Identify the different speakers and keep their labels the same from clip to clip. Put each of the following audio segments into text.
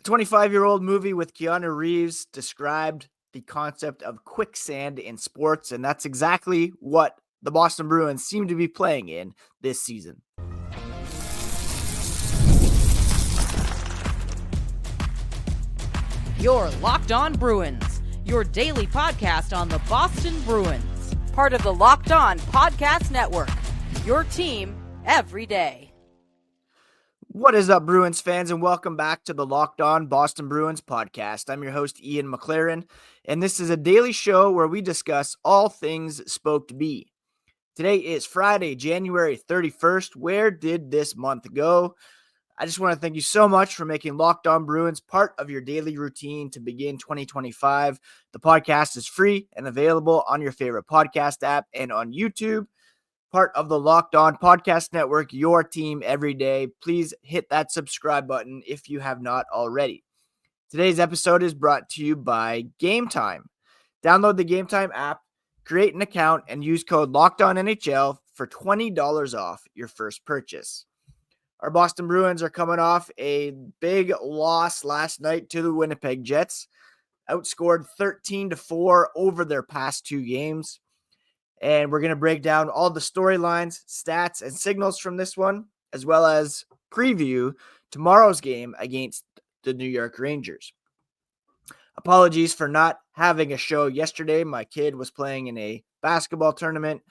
Speaker 1: A 25-year-old movie with Keanu Reeves described the concept of quicksand in sports, and that's exactly what the Boston Bruins seem to be playing in this season.
Speaker 2: You're Locked On Bruins, your daily podcast on the Boston Bruins, part of the Locked On Podcast Network, your team every day.
Speaker 1: What is up, Bruins fans, and welcome back to the Locked On Boston Bruins podcast. I'm your host, Ian McLaren, and this is a daily show where we discuss all things Spoke to Be. Today is Friday, January 31st. Where did this month go? I just want to thank you so much for making Locked On Bruins part of your daily routine to begin 2025. The podcast is free and available on your favorite podcast app and on YouTube. Part of the Locked On Podcast Network, your team every day. Please hit that subscribe button if you have not already. Today's episode is brought to you by Gametime. Download the Gametime app, create an account, and use code LOCKEDONNHL for $20 off your first purchase. Our Boston Bruins are coming off a big loss last night to the Winnipeg Jets, outscored 13-4 over their past two games. And we're going to break down all the storylines, stats, and signals from this one, as well as preview tomorrow's game against the New York Rangers. Apologies for not having a show yesterday. My kid was playing in a basketball tournament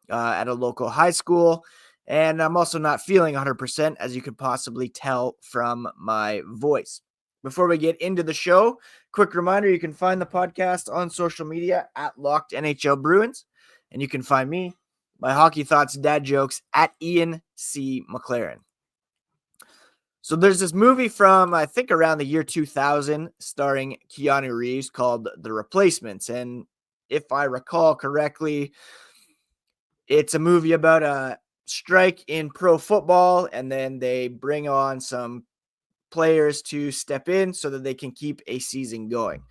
Speaker 1: at a local high school, and I'm also not feeling 100%, as you could possibly tell from my voice. Before we get into the show, quick reminder, you can find the podcast on social media at Locked NHL Bruins. And you can find me, my hockey thoughts, dad jokes, at Ian C. McLaren. So there's this movie from, I think, around the year 2000, starring Keanu Reeves called The Replacements. And if I recall correctly, it's a movie about a strike in pro football, and then they bring on some players to step in so that they can keep a season going.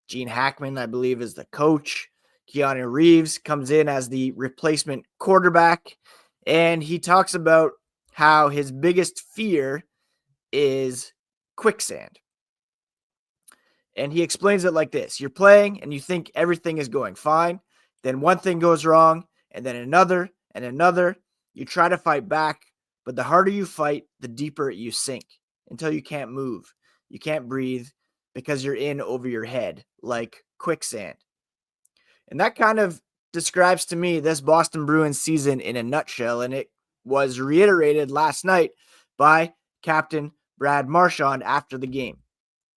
Speaker 1: Gene Hackman, I believe, is the coach. Keanu Reeves comes in as the replacement quarterback, and he talks about how his biggest fear is quicksand. And he explains it like this. You're playing and you think everything is going fine. Then one thing goes wrong, and then another and another. You try to fight back, but the harder you fight, the deeper you sink until you can't move. You can't breathe because you're in over your head like quicksand. And that kind of describes to me this Boston Bruins season in a nutshell. And it was reiterated last night by Captain Brad Marchand after the game,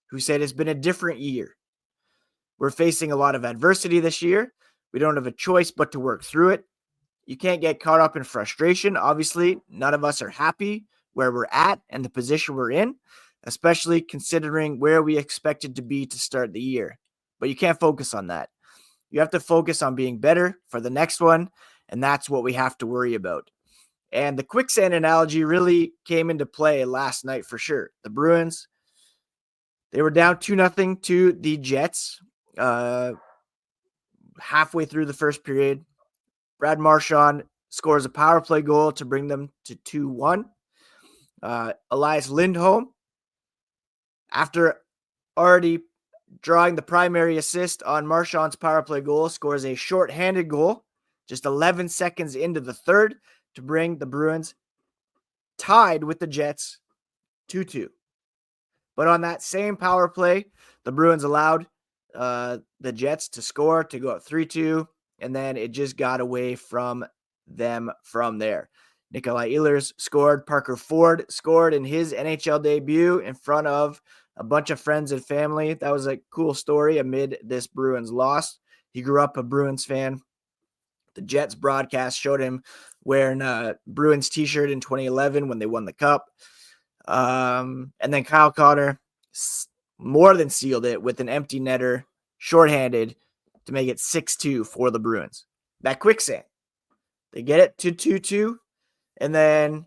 Speaker 1: who said it's been a different year. We're facing a lot of adversity this year. We don't have a choice but to work through it. You can't get caught up in frustration. Obviously, none of us are happy where we're at and the position we're in, especially considering where we expected to be to start the year. But you can't focus on that. You have to focus on being better for the next one, and that's what we have to worry about. And the quicksand analogy really came into play last night for sure. The Bruins, they were down 2-0 to the Jets halfway through the first period. Brad Marchand scores a power play goal to bring them to 2-1. Elias Lindholm, after already drawing the primary assist on Marchand's power play goal, scores a shorthanded goal just 11 seconds into the third to bring the Bruins tied with the Jets 2-2. But on that same power play, the Bruins allowed the Jets to score to go up 3-2, and then it just got away from them from there. Nikolai Ehlers scored. Parker Ford scored in his NHL debut in front of a bunch of friends and family. That was a cool story amid this Bruins loss. He grew up a Bruins fan. The Jets broadcast showed him wearing a Bruins t-shirt in 2011 when they won the cup. And then Kyle Connor more than sealed it with an empty netter, shorthanded, to make it 6-2 for the Bruins. That quicksand. They get it to 2-2, and then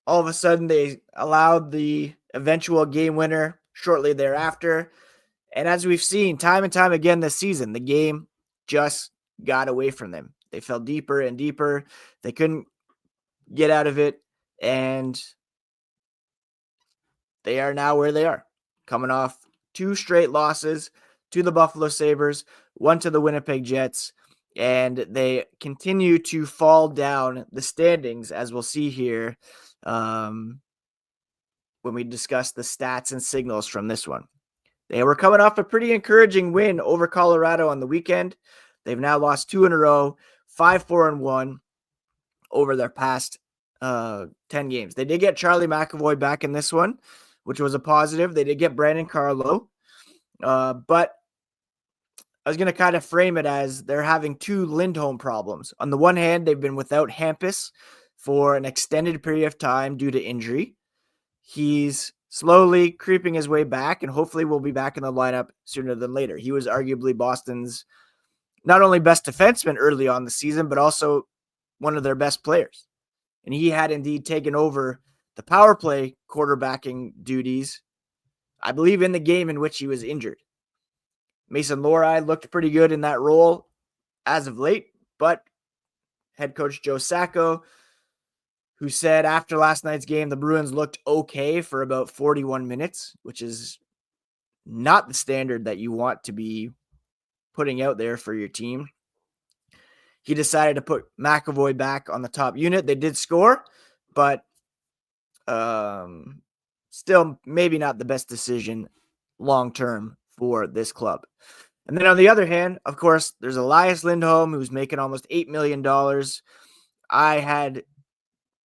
Speaker 1: all of a sudden they allowed the eventual game winner shortly thereafter. And as we've seen time and time again this season, the game just got away from them. They fell deeper and deeper. They couldn't get out of it. And they are now where they are, coming off 2 straight losses to the Buffalo Sabres, 1 to the Winnipeg Jets, and they continue to fall down the standings, as we'll see here when we discuss the stats and signals from this one. They were coming off a pretty encouraging win over Colorado on the weekend. They've now lost 2 in a row, 5-4-1 over their past 10 games. They did get Charlie McAvoy back in this one, which was a positive. They did get Brandon Carlo, but I was going to kind of frame it as they're having 2 Lindholm problems. On the one hand, they've been without Hampus for an extended period of time due to injury. He's slowly creeping his way back, and hopefully will be back in the lineup sooner than later. He was arguably Boston's not only best defenseman early on the season, but also one of their best players. And he had indeed taken over the power play quarterbacking duties, I believe, in the game in which he was injured. Mason Lohrei looked pretty good in that role as of late, but head coach Joe Sacco, who said after last night's game, the Bruins looked okay for about 41 minutes, which is not the standard that you want to be putting out there for your team. He decided to put McAvoy back on the top unit. They did score, but still maybe not the best decision long-term for this club. And then on the other hand, of course, there's Elias Lindholm, who's making almost $8 million. I had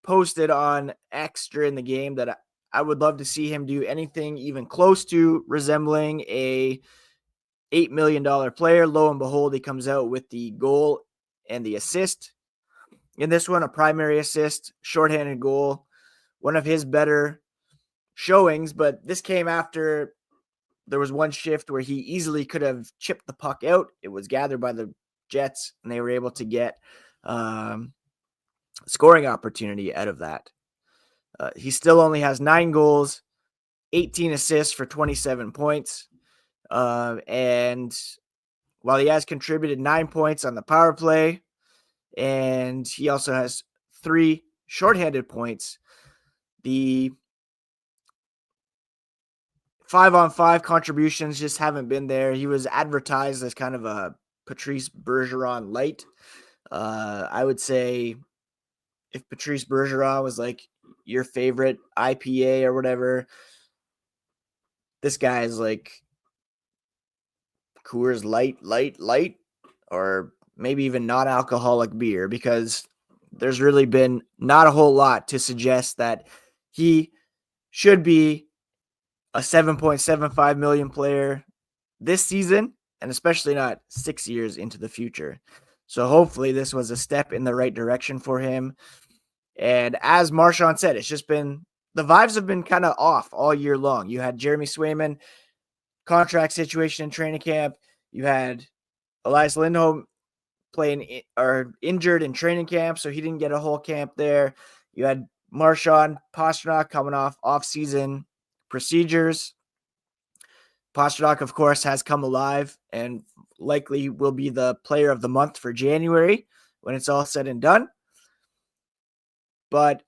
Speaker 1: posted on X during the game that I would love to see him do anything even close to resembling a $8 million player. Lo and behold, he comes out with the goal and the assist. In this one, a primary assist, shorthanded goal, one of his better showings, but this came after there was one shift where he easily could have chipped the puck out. It was gathered by the Jets, and they were able to get scoring opportunity out of that. He still only has 9 goals, 18 assists for 27 points. And while he has contributed 9 points on the power play, and he also has 3 shorthanded points, the 5-on-5 contributions just haven't been there. He was advertised as kind of a Patrice Bergeron light. I would say if Patrice Bergeron was like your favorite IPA or whatever, this guy is like Coors Light, or maybe even non-alcoholic beer, because there's really been not a whole lot to suggest that he should be a $7.75 million player this season, and especially not 6 years into the future. So hopefully this was a step in the right direction for him. And as Marchand said, it's just been, the vibes have been kind of off all year long. You had Jeremy Swayman contract situation in training camp. You had Elias Lindholm playing or injured in training camp, so he didn't get a whole camp there. You had Marchand, Pastrnak coming off off-season procedures. Pastrnak, of course, has come alive and likely will be the player of the month for January when it's all said and done. But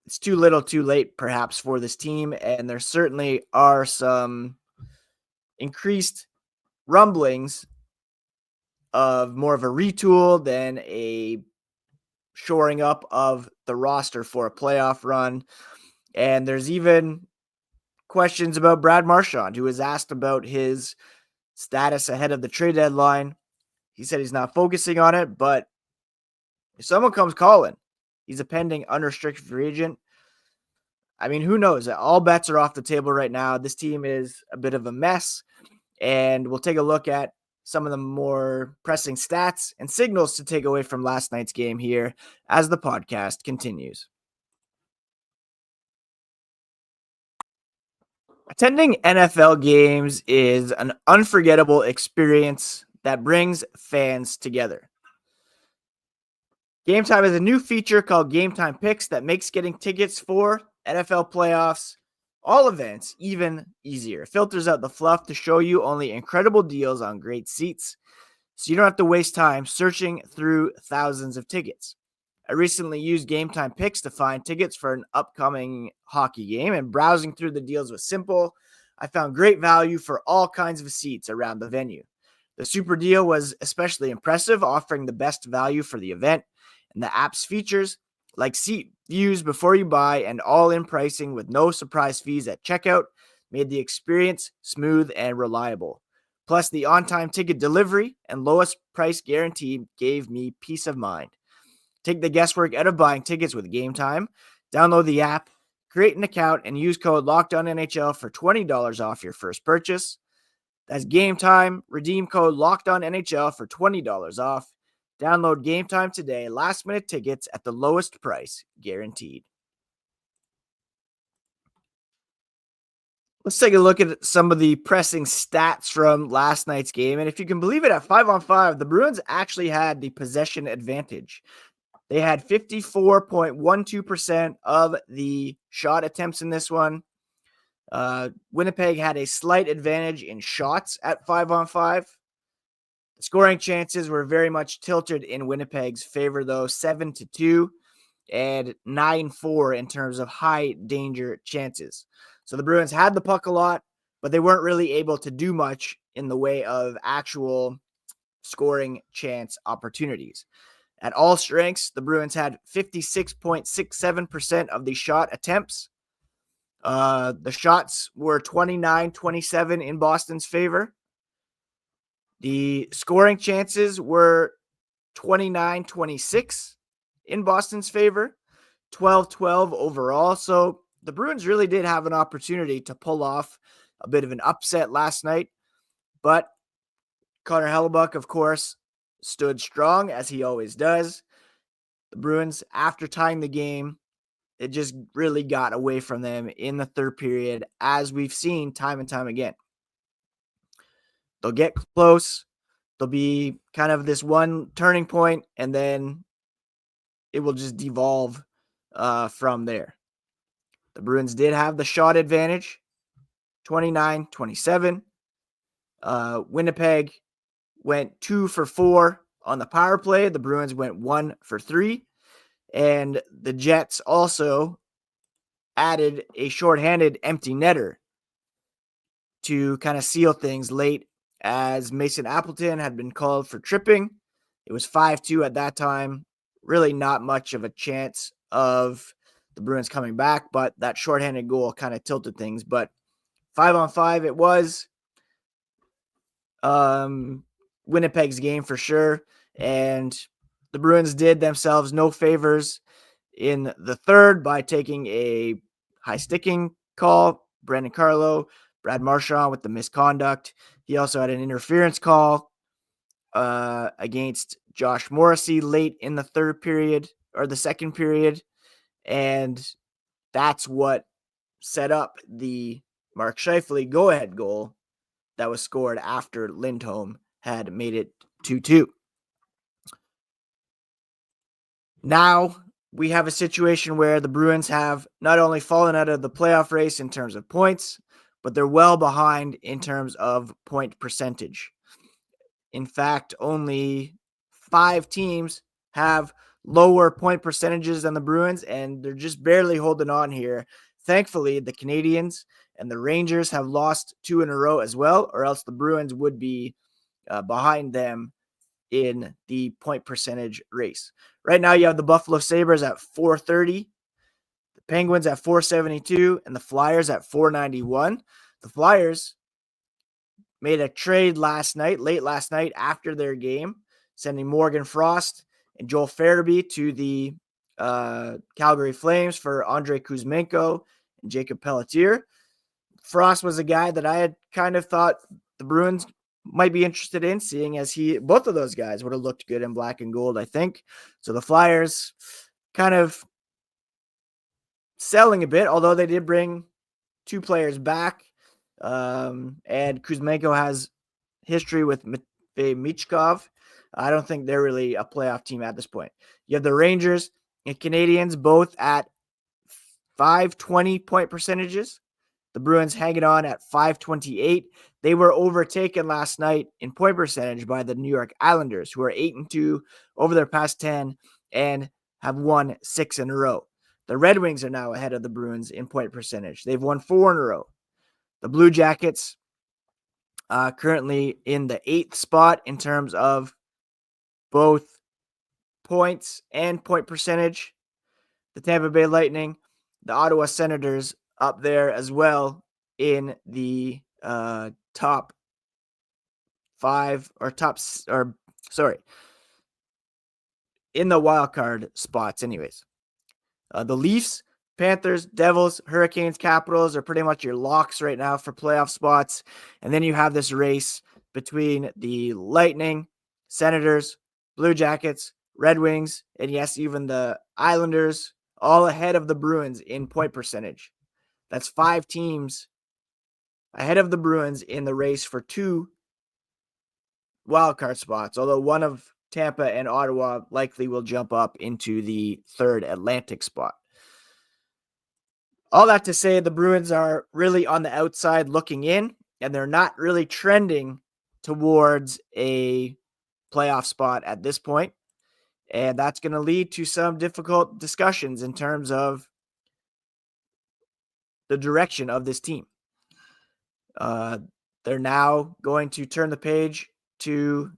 Speaker 1: it's too little too late, perhaps, for this team, and there certainly are some increased rumblings of more of a retool than a shoring up of the roster for a playoff run. And there's even questions about Brad Marchand, who was asked about his status ahead of the trade deadline. He said he's not focusing on it, but if someone comes calling, he's a pending unrestricted free agent. I mean, who knows? All bets are off the table right now. This team is a bit of a mess, and we'll take a look at some of the more pressing stats and signals to take away from last night's game here as the podcast continues. Attending NFL games is an unforgettable experience that brings fans together. Gametime is a new feature called Gametime Picks that makes getting tickets for NFL playoffs, all events, even easier. It filters out the fluff to show you only incredible deals on great seats, so you don't have to waste time searching through thousands of tickets. I recently used Gametime picks to find tickets for an upcoming hockey game, and browsing through the deals was simple. I found great value for all kinds of seats around the venue. The super deal was especially impressive, offering the best value for the event, and the app's features like seat views before you buy and all-in pricing with no surprise fees at checkout made the experience smooth and reliable. Plus, the on-time ticket delivery and lowest price guarantee gave me peace of mind. Take the guesswork out of buying tickets with Gametime. Download the app, create an account, and use code LOCKEDONNHL for $20 off your first purchase. That's Gametime. Redeem code LOCKEDONNHL for $20 off. Download Gametime today. Last-minute tickets at the lowest price guaranteed. Let's take a look at some of the pressing stats from last night's game. And if you can believe it, at 5-on-5, the Bruins actually had the possession advantage. They had 54.12% of the shot attempts in this one. Winnipeg had a slight advantage in shots at 5-on-5. The scoring chances were very much tilted in Winnipeg's favor, though, 7-2 and 9-4 in terms of high danger chances. So the Bruins had the puck a lot, but they weren't really able to do much in the way of actual scoring chance opportunities. At all strengths, the Bruins had 56.67% of the shot attempts. The shots were 29-27 in Boston's favor. The scoring chances were 29-26 in Boston's favor, 12-12 overall. So the Bruins really did have an opportunity to pull off a bit of an upset last night, but Connor Hellebuyck, of course, stood strong as he always does. The Bruins, after tying the game, it just really got away from them in the third period, as we've seen time and time again. They'll get close. There'll be kind of this one turning point, and then it will just devolve from there. The Bruins did have the shot advantage, 29-27. Winnipeg went 2 for 4 on the power play. The Bruins went 1 for 3. And the Jets also added a shorthanded empty netter to kind of seal things late, as Mason Appleton had been called for tripping. It was 5-2 at that time. Really not much of a chance of the Bruins coming back, but that shorthanded goal kind of tilted things. But 5-on-5 it was. Winnipeg's game for sure. And the Bruins did themselves no favors in the third by taking a high sticking call. Brandon Carlo, Brad Marchand with the misconduct. He also had an interference call against Josh Morrissey late in the third period, or the second period. And that's what set up the Mark Scheifele go-ahead goal that was scored after Lindholm had made it 2-2. Now we have a situation where the Bruins have not only fallen out of the playoff race in terms of points, but they're well behind in terms of point percentage. In fact, only 5 teams have lower point percentages than the Bruins, and they're just barely holding on here. Thankfully, the Canadiens and the Rangers have lost 2 in a row as well, or else the Bruins would be behind them in the point percentage race. Right now, you have the Buffalo Sabres at 430, the Penguins at 472, and the Flyers at 491. The Flyers made a trade late last night after their game, sending Morgan Frost and Joel Farabee to the Calgary Flames for Andrei Kuzmenko and Jacob Pelletier. Frost was a guy that I had kind of thought the Bruins might be interested in, seeing as both of those guys would have looked good in black and gold, I think. So the Flyers kind of selling a bit, although they did bring 2 players back. And Kuzmenko has history with Matvei Michkov. I don't think they're really a playoff team at this point. You have the Rangers and Canadiens both at 520 point percentages. The Bruins hanging on at 528. They were overtaken last night in point percentage by the New York Islanders, who are 8-2 over their past 10. And have won 6 in a row. The Red Wings are now ahead of the Bruins in point percentage. They've won 4 in a row. The Blue Jackets currently in the 8th spot in terms of both points and point percentage. The Tampa Bay Lightning, the Ottawa Senators up there as well in the top 5 or in the wild card spots anyways. The Leafs, Panthers, Devils, Hurricanes, Capitals are pretty much your locks right now for playoff spots. And then you have this race between the Lightning, Senators, Blue Jackets, Red Wings, and yes, even the Islanders, all ahead of the Bruins in point percentage. That's 5 teams ahead of the Bruins in the race for 2 wildcard spots, although one of Tampa and Ottawa likely will jump up into the 3rd Atlantic spot. All that to say, the Bruins are really on the outside looking in, and they're not really trending towards a playoff spot at this point. And that's going to lead to some difficult discussions in terms of the direction of this team. They're now going to turn the page to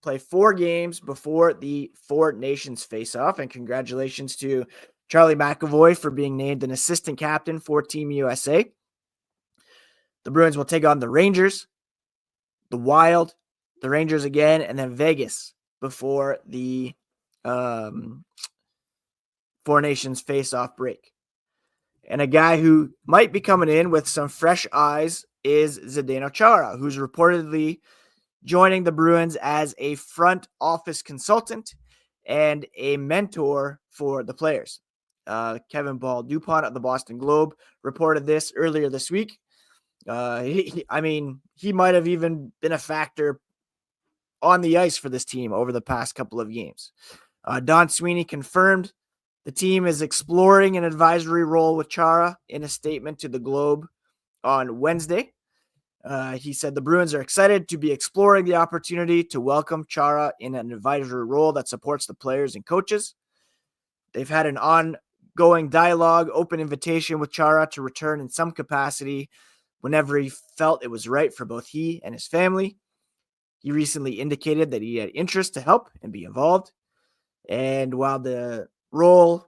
Speaker 1: play 4 games before the 4 Nations face-off. And congratulations to Charlie McAvoy for being named an assistant captain for Team USA. The Bruins will take on the Rangers, the Wild, the Rangers again, and then Vegas before the 4 Nations face-off break. And a guy who might be coming in with some fresh eyes is Zdeno Chara, who's reportedly joining the Bruins as a front office consultant and a mentor for the players. Kevin Ball Dupont of the Boston Globe reported this earlier this week. He might have even been a factor on the ice for this team over the past couple of games. Don Sweeney confirmed the team is exploring an advisory role with Chara in a statement to the Globe on Wednesday. He said the Bruins are excited to be exploring the opportunity to welcome Chara in an advisory role that supports the players and coaches. They've had an ongoing dialogue, open invitation with Chara to return in some capacity whenever he felt it was right for both he and his family. He recently indicated that he had interest to help and be involved. And while the role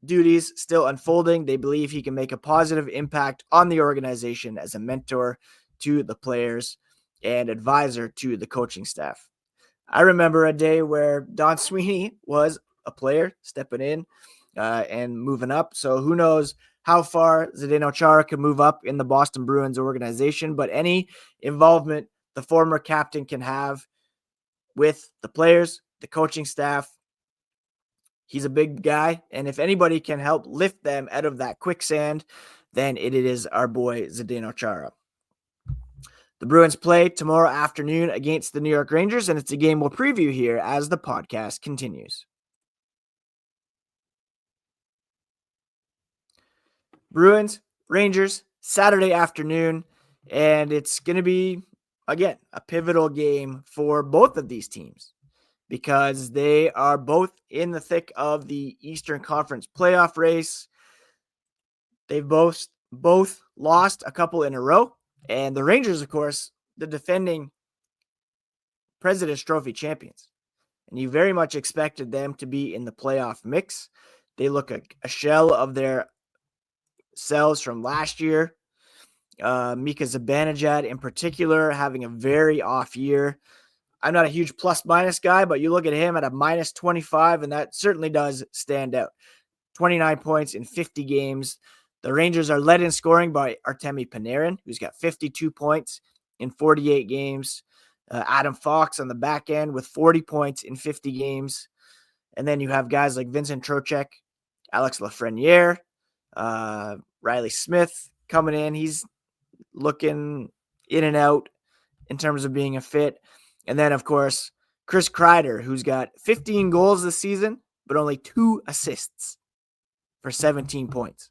Speaker 1: duties still unfolding, they believe he can make a positive impact on the organization as a mentor to the players and advisor to the coaching staff. I remember a day where Don Sweeney was a player stepping in and moving up. So who knows how far Zdeno Chara can move up in the Boston Bruins organization, but any involvement the former captain can have with the players, the coaching staff, he's a big guy. And if anybody can help lift them out of that quicksand, then it is our boy Zdeno Chara. The Bruins play tomorrow afternoon against the New York Rangers, and it's a game we'll preview here as the podcast continues. Bruins, Rangers, Saturday afternoon, and it's going to be, again, a pivotal game for both of these teams because they are both in the thick of the Eastern Conference playoff race. They've both lost a couple in a row, and the Rangers, of course, the defending President's Trophy champions, and you very much expected them to be in the playoff mix. They look a shell of their selves from last year. Mika Zibanejad in particular having a very off year. I'm not a huge plus-minus guy, but you look at him at a minus 25, and that certainly does stand out. 29 points in 50 games. The Rangers are led in scoring by Artemi Panarin, who's got 52 points in 48 games. Adam Fox on the back end with 40 points in 50 games. And then you have guys like Vincent Trocheck, Alex Lafreniere, Riley Smith coming in. He's looking in and out in terms of being a fit. And then, of course, Chris Kreider, who's got 15 goals this season, but only 2 assists for 17 points.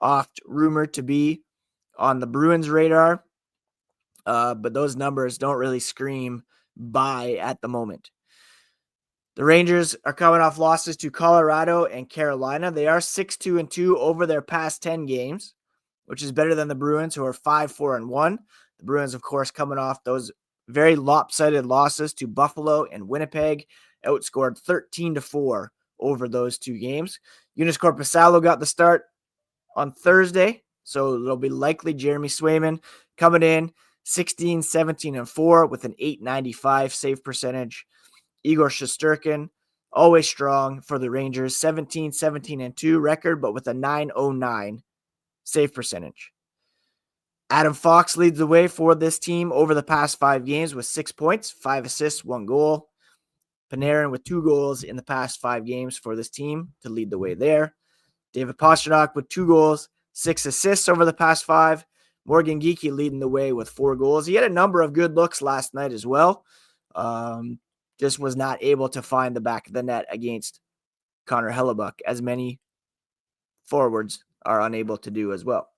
Speaker 1: Oft rumored to be on the Bruins' radar, but those numbers don't really scream buy at the moment. The Rangers are coming off losses to Colorado and Carolina. They are 6-2-2 over their past 10 games, which is better than the Bruins, who are 5-4-1. The Bruins, of course, coming off those very lopsided losses to Buffalo and Winnipeg, outscored 13-4 over those two games. Joonas Korpisalo got the start on Thursday, so it'll be likely Jeremy Swayman coming in 16, 17, and 4 with an .895 save percentage. Igor Shesterkin, always strong for the Rangers, 17, 17, and 2 record, but with a .909 save percentage. Adam Fox leads the way for this team over the past 5 games with 6 points, 5 assists, 1 goal. Panarin with 2 goals in the past 5 games for this team to lead the way there. David Pastrnak with 2 goals, 6 assists over the past 5. Morgan Geekie leading the way with 4 goals. He had a number of good looks last night as well. Just was not able to find the back of the net against Connor Hellebuck, as many forwards are unable to do as well.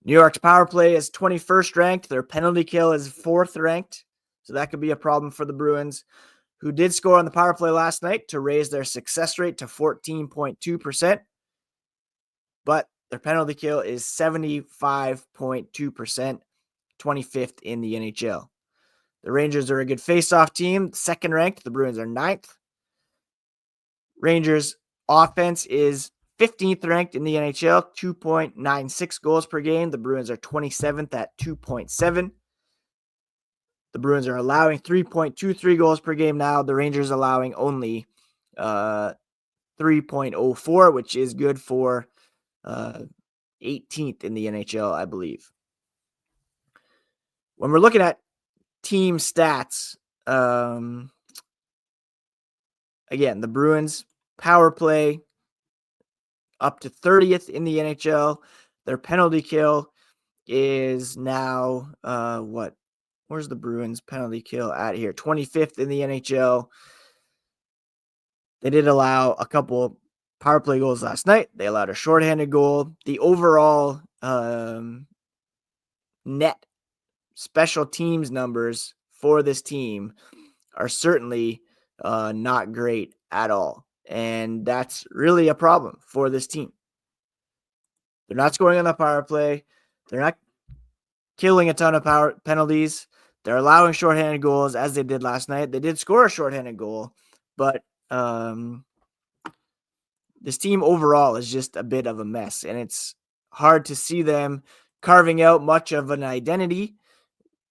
Speaker 1: New York's power play is 21st ranked. Their penalty kill is 4th ranked. So that could be a problem for the Bruins, who did score on the power play last night to raise their success rate to 14.2%. But their penalty kill is 75.2%, 25th in the NHL. The Rangers are a good face-off team, 2nd ranked. The Bruins are 9th. Rangers offense is 15th ranked in the NHL, 2.96 goals per game. The Bruins are 27th at 2.7. The Bruins are allowing 3.23 goals per game now. The Rangers allowing only 3.04, which is good for 18th in the NHL, I believe. When we're looking at team stats, again, the Bruins power play up to 30th in the NHL. Their penalty kill is now where's the Bruins penalty kill at here? 25th in the NHL. They did allow a couple power play goals last night. They allowed a shorthanded goal. The overall net special teams numbers for this team are certainly not great at all. And that's really a problem for this team. They're not scoring on the power play. They're not killing a ton of power penalties. They're allowing shorthanded goals, as they did last night. They did score a shorthanded goal, but this team overall is just a bit of a mess, and it's hard to see them carving out much of an identity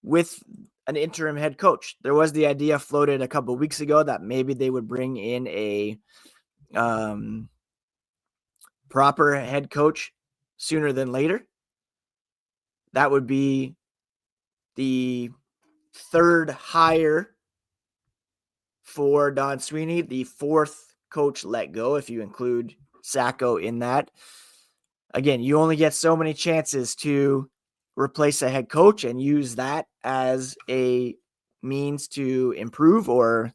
Speaker 1: with an interim head coach. There was the idea floated a couple of weeks ago that maybe they would bring in a proper head coach sooner than later. That would be the 3rd hire for Don Sweeney, the 4th coach let go, if you include Sacco in that. Again, you only get so many chances to replace a head coach and use that as a means to improve or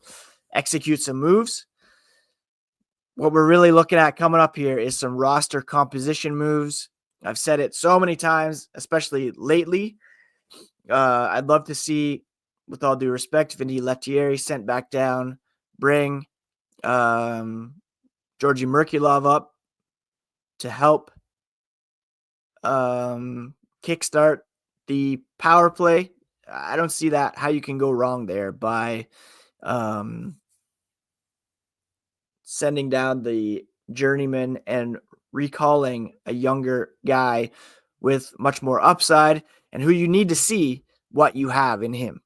Speaker 1: execute some moves. What we're really looking at coming up here is some roster composition moves. I've said it so many times, especially lately. I'd love to see, with all due respect, Vinny Lettieri sent back down, bring Georgi Merkulov up to help kickstart the power play. I don't see that how you can go wrong there by sending down the journeyman and recalling a younger guy with much more upside and who you need to see what you have in him.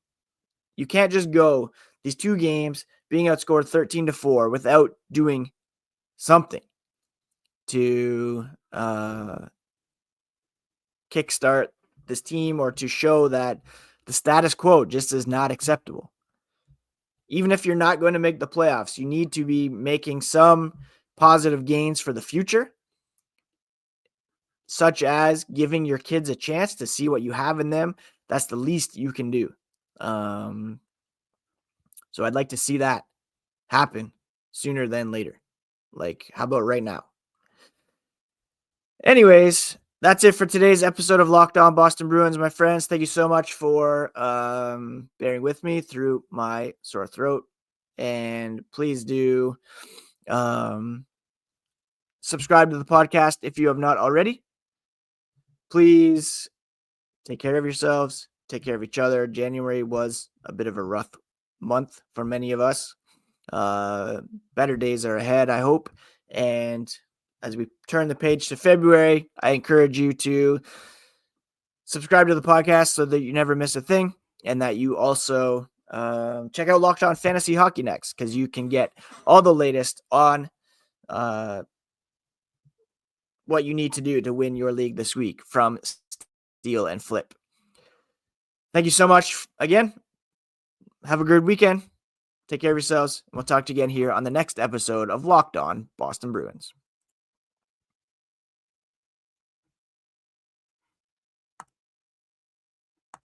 Speaker 1: You can't just go these 2 games being outscored 13-4 without doing something to kickstart this team or to show that the status quo just is not acceptable. Even if you're not going to make the playoffs, you need to be making some positive gains for the future, such as giving your kids a chance to see what you have in them. That's the least you can do. So I'd like to see that happen sooner than later. Like, how about right now? Anyways, that's it for today's episode of Locked On Boston Bruins, my friends. Thank you so much for bearing with me through my sore throat. And please do subscribe to the podcast if you have not already. Please take care of yourselves. Take care of each other. January was a bit of a rough month for many of us. Better days are ahead, I hope. And as we turn the page to February, I encourage you to subscribe to the podcast so that you never miss a thing, and that you also check out Locked On Fantasy Hockey next, because you can get all the latest on what you need to do to win your league this week from Steal and Flip. Thank you so much again. Have a good weekend. Take care of yourselves. And we'll talk to you again here on the next episode of Locked On Boston Bruins.